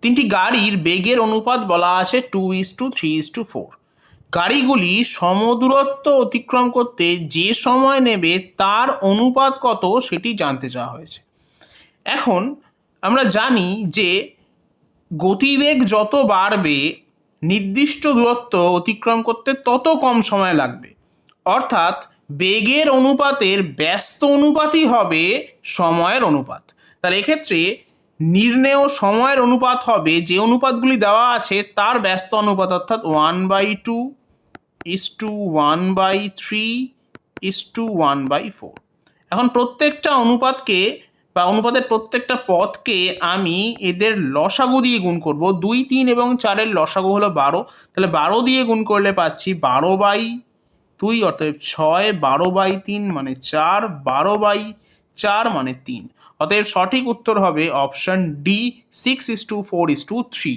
তিনটি গাড়ির বেগের অনুপাত বলা আছে 2:3:4। গাড়িগুলি সমদূরত্ব অতিক্রম করতে যে সময় নেবে তার অনুপাত কত সেটি জানতে চাওয়া হয়েছে। এখন আমরা জানি যে গতিবেগ যত বাড়বে নির্দিষ্ট দূরত্ব অতিক্রম করতে তত কম সময় লাগবে, অর্থাৎ বেগের অনুপাতের ব্যস্ত অনুপাতই হবে সময়ের অনুপাত। তাহলে এক্ষেত্রে নির্ণেয় সময়ের অনুপাত হবে যে অনুপাতগুলি দেওয়া আছে তার ব্যস্ত অনুপাত, অর্থাৎ 1/2:1/3:1/4। এখন প্রত্যেকটা অনুপাতকে বা অনুপাতের প্রত্যেকটা পদকে আমি এদের লসাগু দিয়ে গুণ করব। 2, 3 এবং 4-এর লসাগু হলো 12, তাহলে 12 দিয়ে গুণ করলে পাচ্ছি 12/2 অর্থাৎ 6, 12/3 মানে 4, 12/4 মানে 3। অতএব সঠিক উত্তর হবে অপশন ডি 6:4:3।